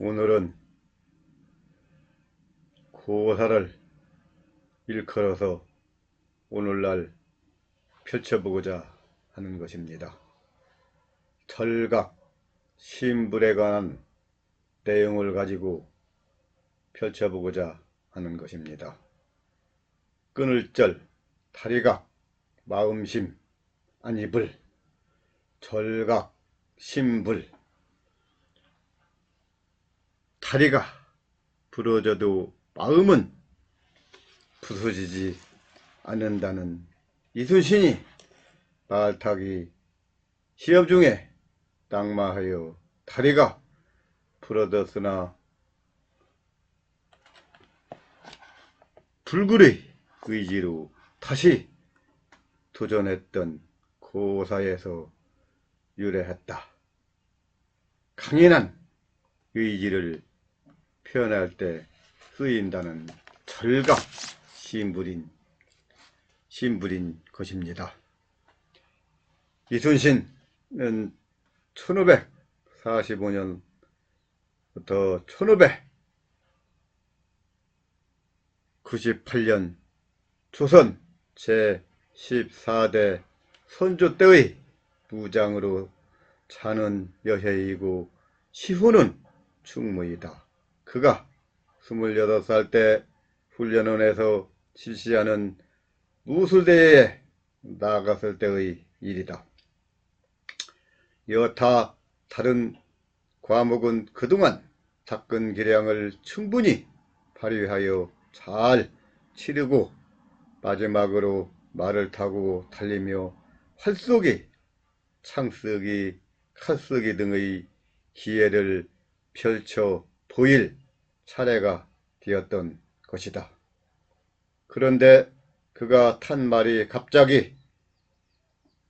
오늘은 고사를 일컬어서 오늘날 펼쳐보고자 하는 것입니다. 철각, 신불에 관한 내용을 가지고 펼쳐보고자 하는 것입니다. 끊을절, 다리각, 마음심, 안이불, 절각, 신불. 다리가 부러져도 마음은 부서지지 않는다는 이순신이 말타기 시험 중에 낙마하여 다리가 부러졌으나 불굴의 의지로 다시 도전했던 고사에서 유래했다. 강인한 의지를 표현할 때 쓰인다는 절각 신불인 것입니다. 이순신은 1545년부터 1598년 조선 제14대 선조 때의 무장으로 차는 여세이고 시후는 충무이다. 그가 28살 때 훈련원에서 실시하는 무술대회에 나갔을 때의 일이다. 여타 다른 과목은 그동안 닦은 기량을 충분히 발휘하여 잘 치르고 마지막으로 말을 타고 달리며 활쏘기, 창쓰기, 칼쓰기 등의 기회를 펼쳐 보일 차례가 되었던 것이다. 그런데 그가 탄 말이 갑자기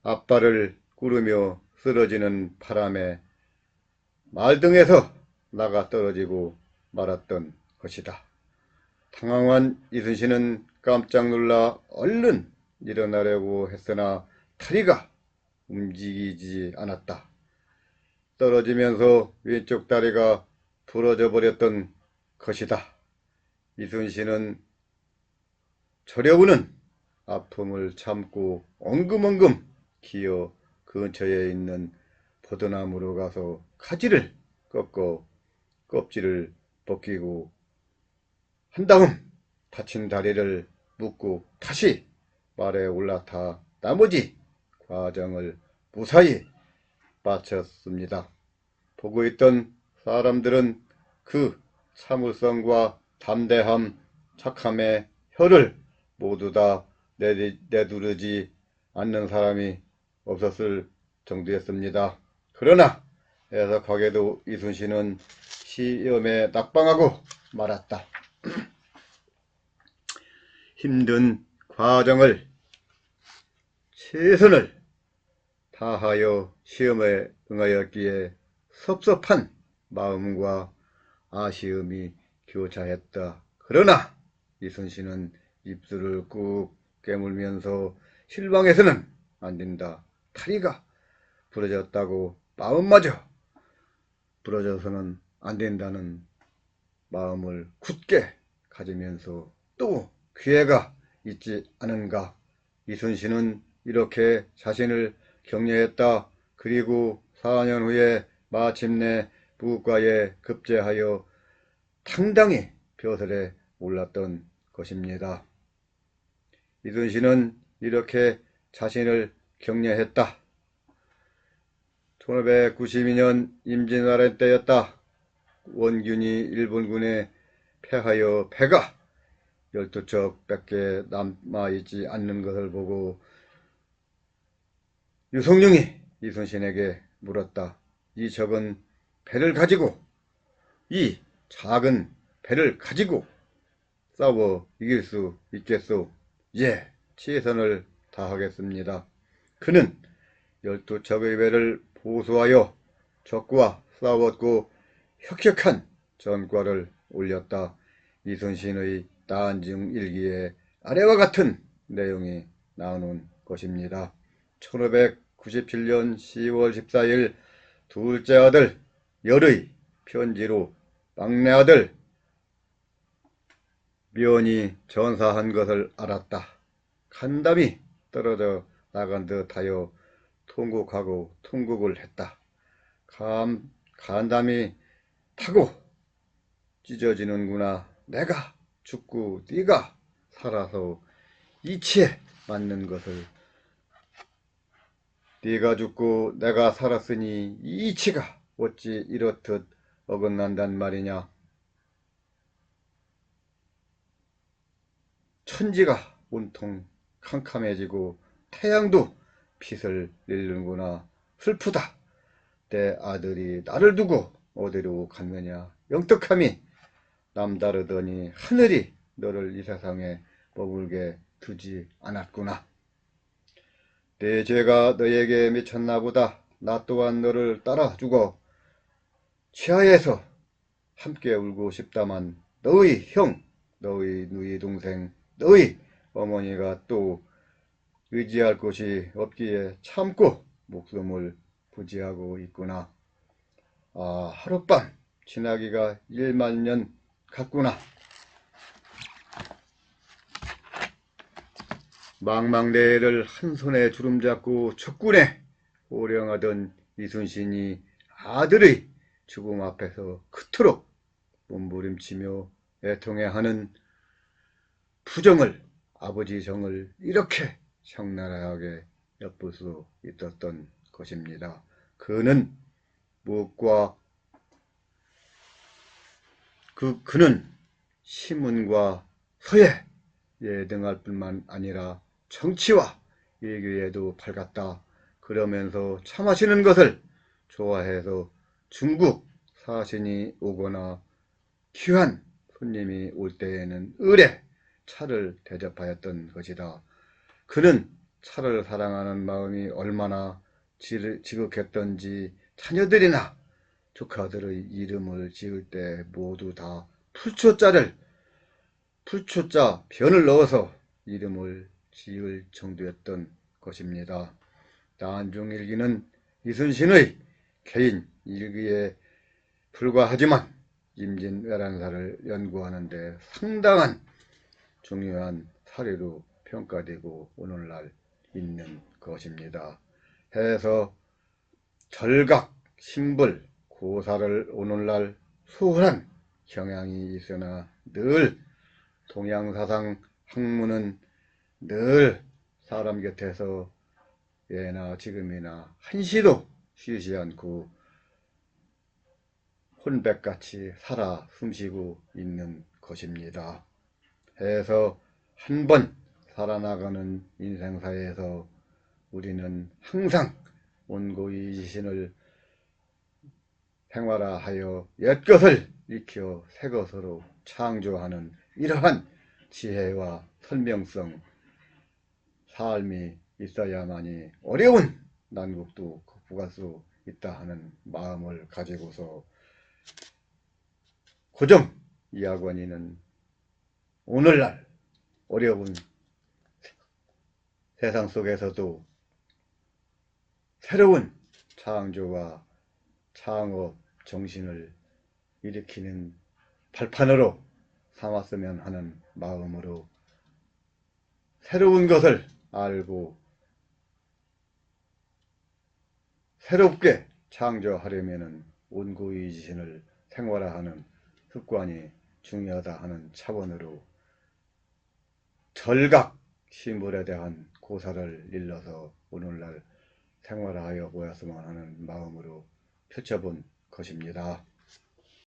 앞발을 구르며 쓰러지는 바람에 말등에서 나가 떨어지고 말았던 것이다. 당황한 이순신은 깜짝 놀라 얼른 일어나려고 했으나 다리가 움직이지 않았다. 떨어지면서 왼쪽 다리가 부러져 버렸던 것이다. 이순신은 저려오는 아픔을 참고 엉금엉금 기어 근처에 있는 포도나무로 가서 가지를 꺾어 껍질을 벗기고 한 다음 다친 다리를 묶고 다시 말에 올라타 나머지 과정을 무사히 마쳤습니다. 보고 있던 사람들은 그 참을성과 담대함, 착함에 혀를 모두 다 내두르지 않는 사람이 없었을 정도였습니다. 그러나 애석하게도 이순신은 시험에 낙방하고 말았다. 힘든 과정을 최선을 다하여 시험에 응하였기에 섭섭한 마음과 아쉬움이 교차했다. 그러나 이순신은 입술을 꾹 깨물면서 실망해서는 안 된다. 다리가 부러졌다고 마음마저 부러져서는 안 된다는 마음을 굳게 가지면서 또 기회가 있지 않은가. 이순신은 이렇게 자신을 격려했다. 그리고 4년 후에 마침내 부과에 급제하여 당당히 벼슬에 올랐던 것입니다. 이순신은 이렇게 자신을 격려했다. 1592년 임진왜란 때였다. 원균이 일본군에 패하여 배가 12척밖에 남아있지 않는 것을 보고 유성룡이 이순신에게 물었다. 이 적은 배를 가지고, 이 작은 배를 가지고 싸워 이길 수 있겠소? 예, 최선을 다하겠습니다. 그는 12척의 배를 보수하여 적과 싸웠고 혁혁한 전과를 올렸다. 이순신의 나한중 일기에 아래와 같은 내용이 나오는 것입니다. 1597년 10월 14일 둘째 아들 열의 편지로 막내 아들 면이 전사한 것을 알았다. 간담이 떨어져 나간 듯하여 통곡하고 통곡을 했다. 간담이 타고 찢어지는구나. 내가 죽고 네가 살아서 이치에 맞는 것을, 네가 죽고 내가 살았으니 이 이치가 어찌 이렇듯 어긋난단 말이냐. 천지가 온통 캄캄해지고 태양도 빛을 잃는구나. 슬프다. 내 아들이 나를 두고 어디로 갔느냐. 영특함이 남다르더니 하늘이 너를 이 세상에 머물게 두지 않았구나. 내 죄가 너에게 미쳤나 보다. 나 또한 너를 따라 죽어 치하에서 함께 울고 싶다만 너의 형, 너의 누이 동생, 너의 어머니가 또 의지할 곳이 없기에 참고 목숨을 부지하고 있구나. 아, 하룻밤 지나기가 1만 년 같구나. 망망대해를 한 손에 주름잡고 척군에 호령하던 이순신이 아들의 죽음 앞에서 그토록 몸부림치며 애통해하는 부정을, 아버지 정을 이렇게 적나라하게 엿볼 수 있었던 것입니다. 그는 무엇과 그는 신문과 서예 예등할 뿐만 아니라 정치와 외교에도 밝았다. 그러면서 차 마시는 것을 좋아해서 중국 사신이 오거나 귀한 손님이 올 때에는 을에 차를 대접하였던 것이다. 그는 차를 사랑하는 마음이 얼마나 지극했던지 자녀들이나 조카들의 이름을 지을 때 모두 다 풀초자 변을 넣어서 이름을 지을 정도였던 것입니다. 나안중일기는 이순신의 개인 일기에 불과하지만 임진왜란사를 연구하는 데 상당한 중요한 사례로 평가되고 오늘날 있는 것입니다. 해서 절각, 신불, 고사를 오늘날 소홀한 경향이 있으나 늘 동양사상 학문은 늘 사람 곁에서 예나 지금이나 한시도 쉬지 않고 혼백같이 살아 숨쉬고 있는 것입니다. 해서 한 번 살아나가는 인생사에서 우리는 항상 원고이지신을 생활화하여 옛것을 익혀 새것으로 창조하는 이러한 지혜와 설명성, 삶이 있어야만이 어려운 난국도 극복할 수 있다 하는 마음을 가지고서 고정 이학원이는 오늘날 어려운 세상 속에서도 새로운 창조와 창업 정신을 일으키는 발판으로 삼았으면 하는 마음으로 새로운 것을 알고 새롭게 창조하려면 온고의지신을 생활화하는 습관이 중요하다 하는 차원으로 절각 신물에 대한 고사를 일러서 오늘날 생활화하여 보았으면 하는 마음으로 펼쳐본 것입니다.